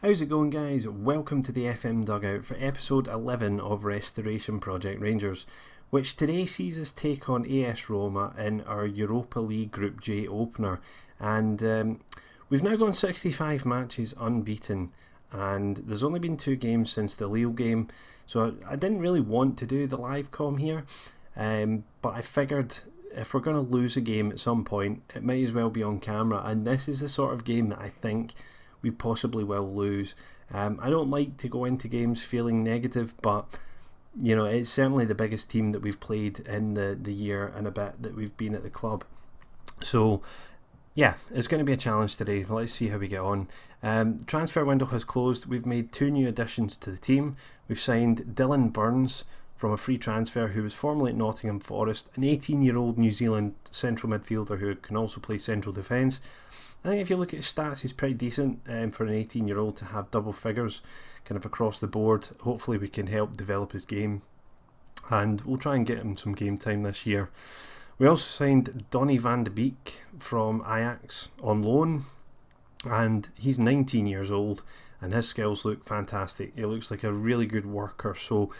How's it going, guys? Welcome to the FM Dugout for episode 11 of Restoration Project Rangers, which today sees us take on AS Roma in our Europa League Group J opener. And we've now gone 65 matches unbeaten, and there's only been 2 games since the Lille game, so I didn't really want to do the live comm here, but I figured if we're going to lose a game at some point, it might as well be on camera, and this is the sort of game that I think we possibly will lose. I don't like to go into games feeling negative, but you know, it's certainly the biggest team that we've played in the year and a bit that we've been at the club. So yeah, it's going to be a challenge today. Let's see how we get on. Transfer window has closed. We've made 2 new additions to the team. We've signed Dylan Burns from a free transfer, who was formerly at Nottingham Forest, an 18-year-old New Zealand central midfielder who can also play central defence. I think if you look at his stats, he's pretty decent for an 18-year-old to have double figures kind of across the board. Hopefully we can help develop his game, and we'll try and get him some game time this year. We also signed Donny van de Beek from Ajax on loan, and he's 19 years old and his skills look fantastic. He looks like a really good worker, so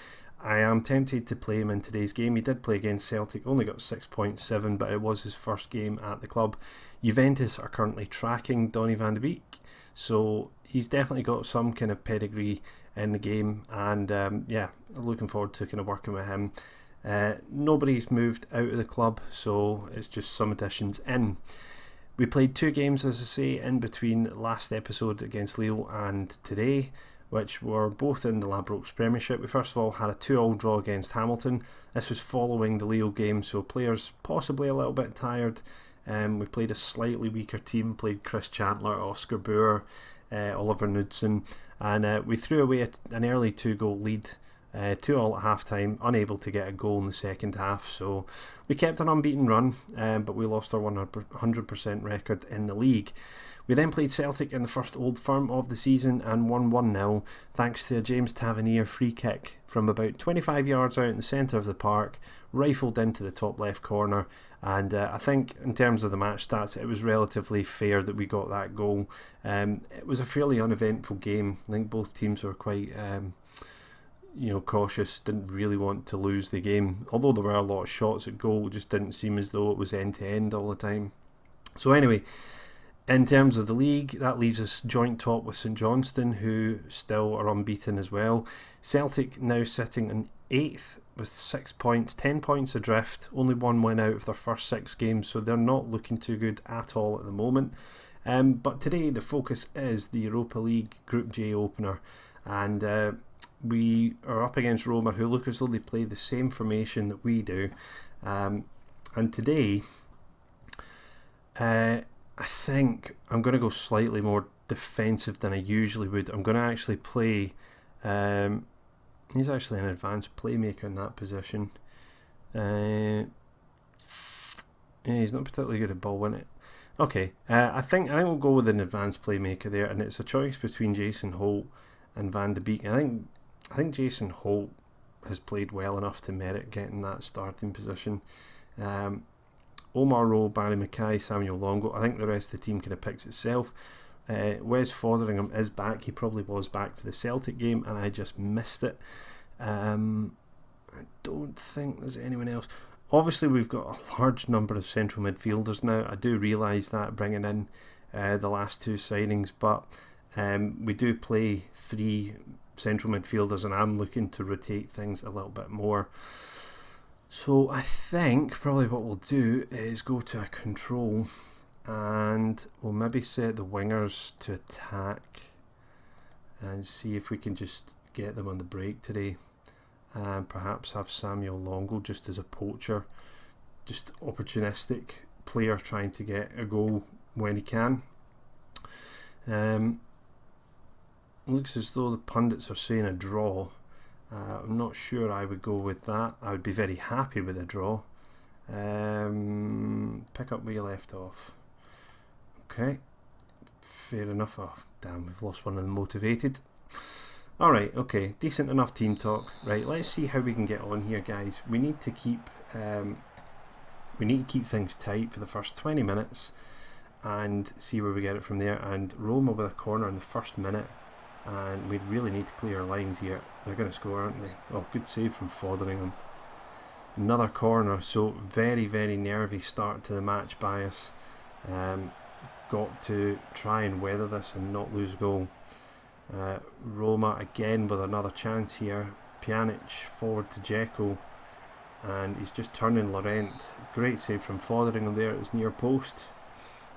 I am tempted to play him in today's game. He did play against Celtic, only got 6.7, but it was his first game at the club. Juventus are currently tracking Donny van de Beek, so he's definitely got some kind of pedigree in the game, and yeah, looking forward to kind of working with him. Nobody's moved out of the club, so it's just some additions in. We played 2 games, as I say, in between last episode against Lille and today, which were both in the Ladbrokes Premiership. We first of all had a 2-2 draw against Hamilton. This was following the Lille game, so players possibly a little bit tired. We played a slightly weaker team, played Chris Chandler, Oscar Boer, Oliver Knudsen, and we threw away an early 2-goal lead, 2-2 at half time, unable to get a goal in the second half. So we kept an unbeaten run, but we lost our 100% record in the league. We then played Celtic in the first Old Firm of the season and won 1-0 thanks to a James Tavernier free kick from about 25 yards out in the centre of the park, rifled into the top left corner, and I think in terms of the match stats it was relatively fair that we got that goal. It was a fairly uneventful game. I think both teams were quite cautious, didn't really want to lose the game, although there were a lot of shots at goal. It just didn't seem as though it was end to end all the time. So anyway, in terms of the league, that leaves us joint top with St Johnstone, who still are unbeaten as well. Celtic now sitting in 8th with 6 points, 10 points adrift, only 1 win out of their first 6 games, so they're not looking too good at all at the moment. But today the focus is the Europa League Group J opener, and we are up against Roma, who look as though they play the same formation that we do. And today, I think I'm going to go slightly more defensive than I usually would. I'm going to actually play... he's actually an advanced playmaker in that position. Yeah, he's not particularly good at ball winning. Okay, I think we'll go with an advanced playmaker there, and it's a choice between Jason Holt and Van de Beek. I think Jason Holt has played well enough to merit getting that starting position. Omar Rowe, Barry Mackay, Samuel Longo. I think the rest of the team kind of picks itself. Wes Fotheringham is back. He probably was back for the Celtic game and I just missed it. I don't think there's anyone else. Obviously we've got a large number of central midfielders now. I do realise that, bringing in the last 2 signings, but we do play 3 central midfielders and I'm looking to rotate things a little bit more. So I think probably what we'll do is go to a control, and we'll maybe set the wingers to attack and see if we can just get them on the break today, and perhaps have Samuel Longo just as a poacher, just opportunistic player trying to get a goal when he can. Looks as though the pundits are saying a draw. I'm not sure I would go with that. I would be very happy with a draw. Pick up where you left off. Okay, fair enough. Oh damn, we've lost one of them motivated. Alright, okay, decent enough team talk. Right, let's see how we can get on here, guys. We need to keep things tight for the first 20 minutes and see where we get it from there. And Roma with a corner in the first minute. and we really need to clear our lines here. They're going to score, aren't they? Oh, good save from Fotheringham. Another corner, so very, very nervy start to the match by us. Got to try and weather this and not lose a goal. Roma again with another chance here. Pjanic forward to Dzeko, and he's just turning Laurent. Great save from Fotheringham there at his near post.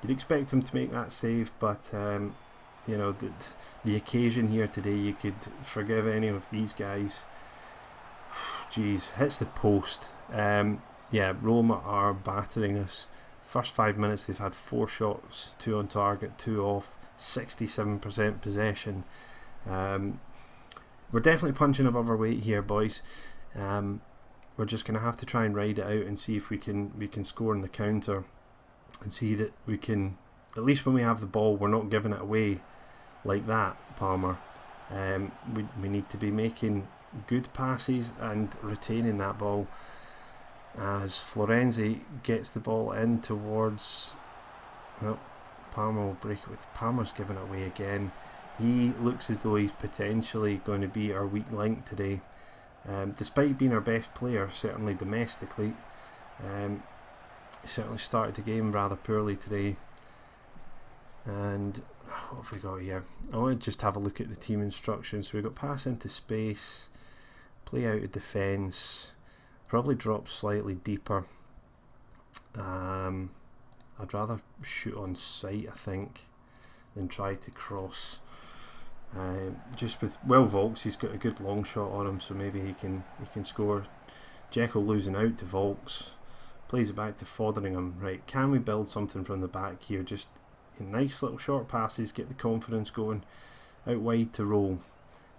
You'd expect him to make that save, but you know, the occasion here today, you could forgive any of these guys. Jeez, hits the post. Yeah, Roma are battering us. First 5 minutes they've had 4 shots, 2 on target, 2 off, 67% possession. We're definitely punching above our weight here, boys. We're just going to have to try and ride it out and see if we can score in the counter, and see that we can, at least when we have the ball, we're not giving it away like that, Palmer. We need to be making good passes and retaining that ball. As Florenzi gets the ball in towards, well, Palmer will break it with, Palmer's giving it away again. He looks as though he's potentially going to be our weak link today, despite being our best player, certainly domestically. He certainly started the game rather poorly today. And what have we got here? I want to just have a look at the team instructions. So we've got pass into space, play out of defence, probably drop slightly deeper. I'd rather shoot on sight, I think, than try to cross. Just with, well, Volks, he's got a good long shot on him, so maybe he can score. Dzeko losing out to Volks, plays it back to Fotheringham. Right, can we build something from the back here? Just nice little short passes, get the confidence going. Out wide to Roll.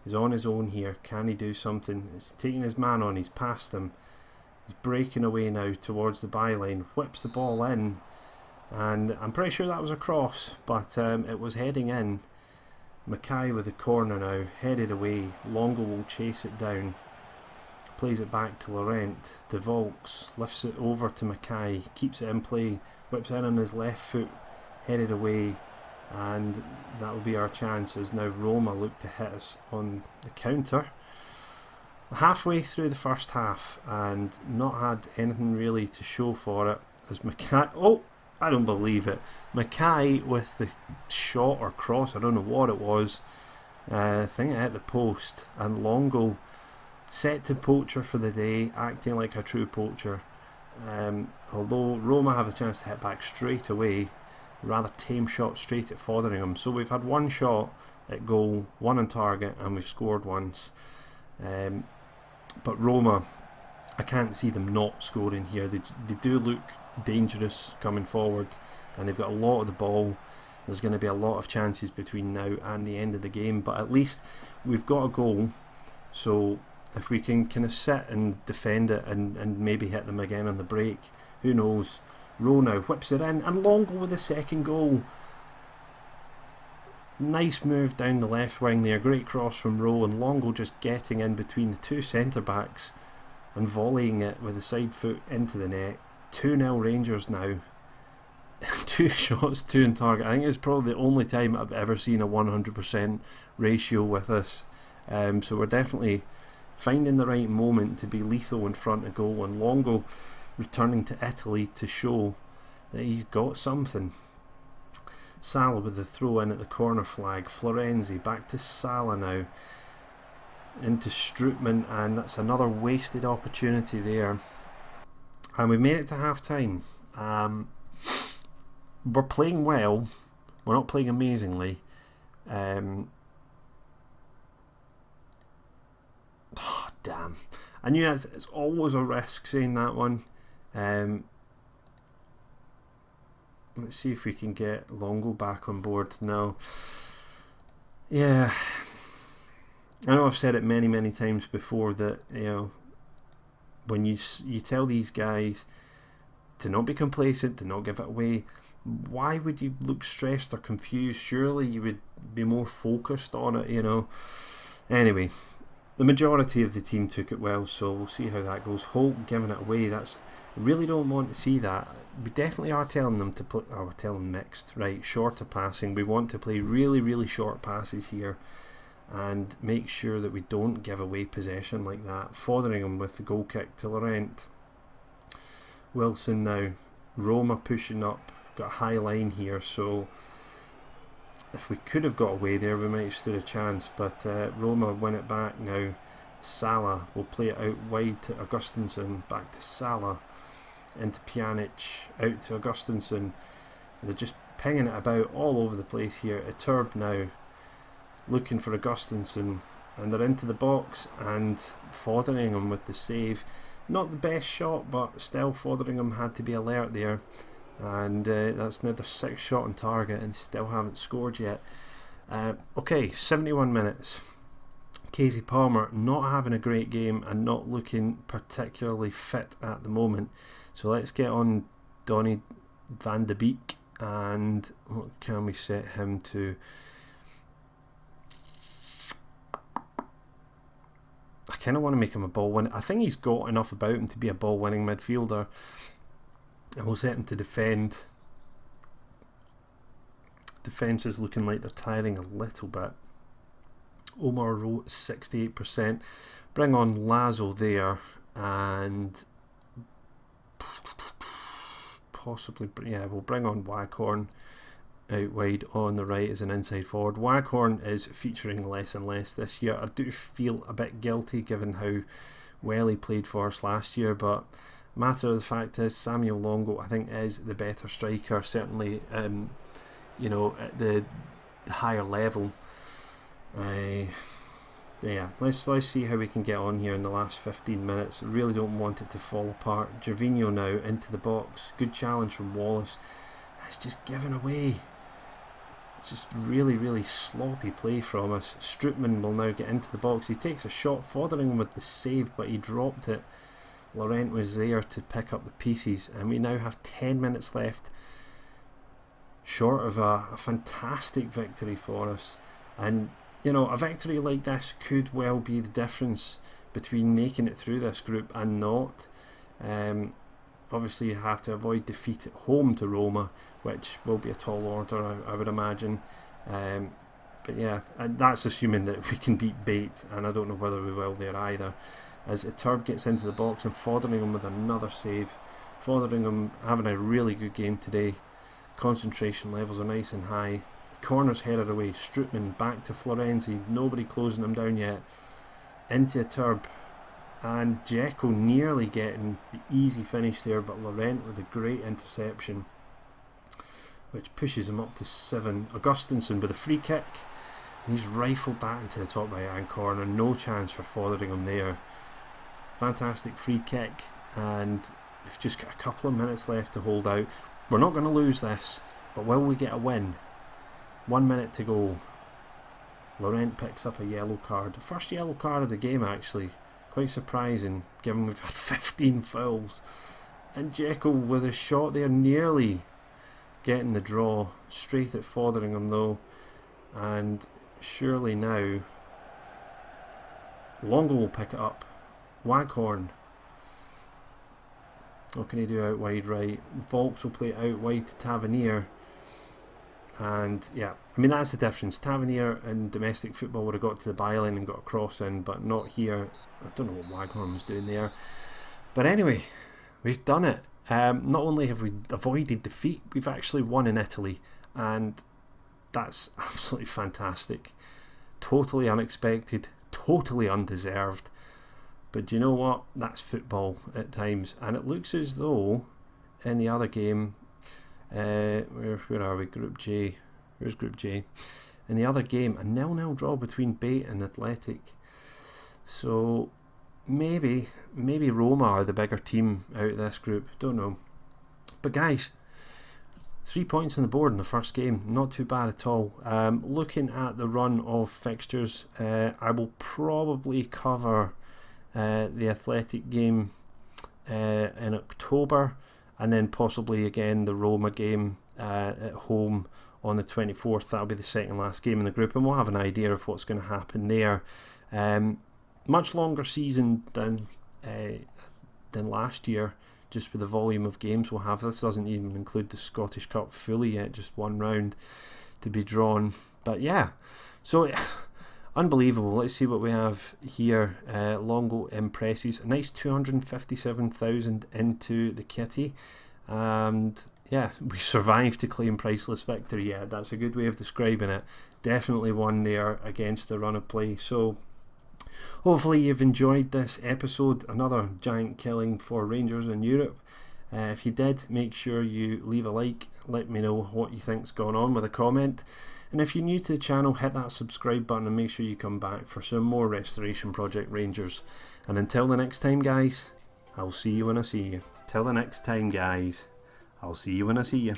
He's on his own here. Can he do something? He's taking his man on. He's past him. He's breaking away now towards the byline. Whips the ball in, and I'm pretty sure that was a cross, but it was heading in. Mackay with the corner now, headed away. Longo will chase it down. Plays it back to Laurent. De Volks lifts it over to Mackay. Keeps it in play. Whips in on his left foot. Headed away. And that will be our chance as now Roma look to hit us on the counter. Halfway through the first half and not had anything really to show for it as Mackay... Oh! I don't believe it. Mackay with the shot or cross, I don't know what it was. I think it hit the post, and Longo set to poacher for the day, acting like a true poacher. Although Roma have a chance to hit back straight away, rather tame shot straight at Fotheringham. So we've had one shot at goal, one on target, and we've scored once. But Roma, I can't see them not scoring here. They do look dangerous coming forward, and they've got a lot of the ball. There's going to be a lot of chances between now and the end of the game, but at least we've got a goal, so if we can kind of sit and defend it and maybe hit them again on the break, who knows. Rowe now whips it in, and Longo with the second goal. Nice move down the left wing there, great cross from Rowe, and Longo just getting in between the two centre backs and volleying it with the side foot into the net. 2-0 Rangers now. 2 shots, 2 on target. I think it's probably the only time I've ever seen a 100% ratio with us. So we're definitely finding the right moment to be lethal in front of goal, and Longo returning to Italy to show that he's got something. Salah with the throw in at the corner flag. Florenzi back to Salah now. Into Strootman, and that's another wasted opportunity there. And we made it to half time. We're playing well. We're not playing amazingly. Oh, damn. I knew it's always a risk saying that one. Let's see if we can get Longo back on board now. Yeah. I know I've said it many times before that, you know, when you tell these guys to not be complacent, to not give it away, why would you look stressed or confused? Surely you would be more focused on it, you know. Anyway, the majority of the team took it well, so we'll see how that goes. Holt giving it away, that's, really don't want to see that. We definitely are telling them to play, oh, we're telling mixed, right, shorter passing. We want to play really short passes here. and make sure that we don't give away possession like that. Fotheringham with the goal kick to Laurent. Wilson now. Roma pushing up. Got a high line here, so if we could have got away there, we might have stood a chance. But Roma win it back now. Salah will play it out wide to Augustinsson. Back to Salah. Into Pjanic. Out to Augustinsson. They're just pinging it about all over the place here. Iturbe now looking for Augustinsson, and they're into the box, and Fotheringham with the save. Not the best shot, but still Fotheringham had to be alert there, and that's another 6 shot on target, and still haven't scored yet. Okay, 71 minutes. Casey Palmer not having a great game and not looking particularly fit at the moment, so let's get on Donny van de Beek. And what can we set him to? I kind of want to make him a ball winner. I think he's got enough about him to be a ball winning midfielder, and we'll set him to defend. Defence is looking like they're tiring a little bit. Omar wrote 68%. Bring on Lazo there, and possibly, yeah, we'll bring on Waghorn out wide on the right as an inside forward. Waghorn is featuring less and less this year. I do feel a bit guilty given how well he played for us last year, but matter of the fact is Samuel Longo, I think, is the better striker, certainly at the higher level. Yeah, let's see how we can get on here in the last 15 minutes. I really don't want it to fall apart. Gervinho now into the box. Good challenge from Wallace. It's just given away. It's just really, really sloppy play from us. Strootman will now get into the box. He takes a shot, Fotheringham with the save, but he dropped it. Laurent was there to pick up the pieces, and we now have 10 minutes left. Short of a fantastic victory for us. And a victory like this could well be the difference between making it through this group and not. Obviously, you have to avoid defeat at home to Roma, which will be a tall order, I would imagine. But yeah, and that's assuming that we can beat Bate, and I don't know whether we will there either. As Iturbe gets into the box and Fotheringham with another save. Fotheringham having a really good game today. Concentration levels are nice and high. Corners headed away. Strootman back to Florenzi. Nobody closing him down yet. Into Iturbe. And Dzeko nearly getting the easy finish there, but Laurent with a great interception, which pushes him up to 7. Augustinsson with a free kick. And he's rifled that into the top right hand corner. No chance for Fotheringham there. Fantastic free kick. And we've just got a couple of minutes left to hold out. We're not going to lose this, but will we get a win? 1 minute to go. Laurent picks up a yellow card. First yellow card of the game, actually. Quite surprising, given we've had 15 fouls. And Dzeko with a shot there, nearly getting the draw. Straight at Fotheringham though. And surely now Longo will pick it up. Waghorn. What can he do out wide right? Volks will play it out wide to Tavernier. And yeah, I mean, that's the difference. Tavernier in domestic football would have got to the byline and got a cross in, but not here. I don't know what Waghorn was doing there. But anyway, we've done it. Not only have we avoided defeat, we've actually won in Italy, and that's absolutely fantastic. Totally unexpected, totally undeserved. But do you know what? That's football at times, and it looks as though in the other game, where are we? Group J. Where's Group J? In the other game, a 0-0 draw between Bate and Athletic. So maybe Roma are the bigger team out of this group. Don't know. But guys, 3 points on the board in the first game. Not too bad at all. Looking at the run of fixtures, I will probably cover the Athletic game in October, and then possibly again the Roma game at home on the 24th. That'll be the second last game in the group, and we'll have an idea of what's going to happen there. Much longer season than last year, just with the volume of games we'll have. This doesn't even include the Scottish Cup fully yet, just one round to be drawn. But yeah, so Unbelievable. Let's see what we have here. Longo impresses. A nice 257,000 into the kitty. And yeah, we survived to claim priceless victory. Yeah, that's a good way of describing it. Definitely won there against the run of play. So hopefully you've enjoyed this episode. Another giant killing for Rangers in Europe. If you did, make sure you leave a like. Let me know what you think's going on with a comment. And if you're new to the channel, hit that subscribe button and make sure you come back for some more Restoration Project Rangers. And until the next time, guys, I'll see you when I see you. Till the next time, guys, I'll see you when I see you.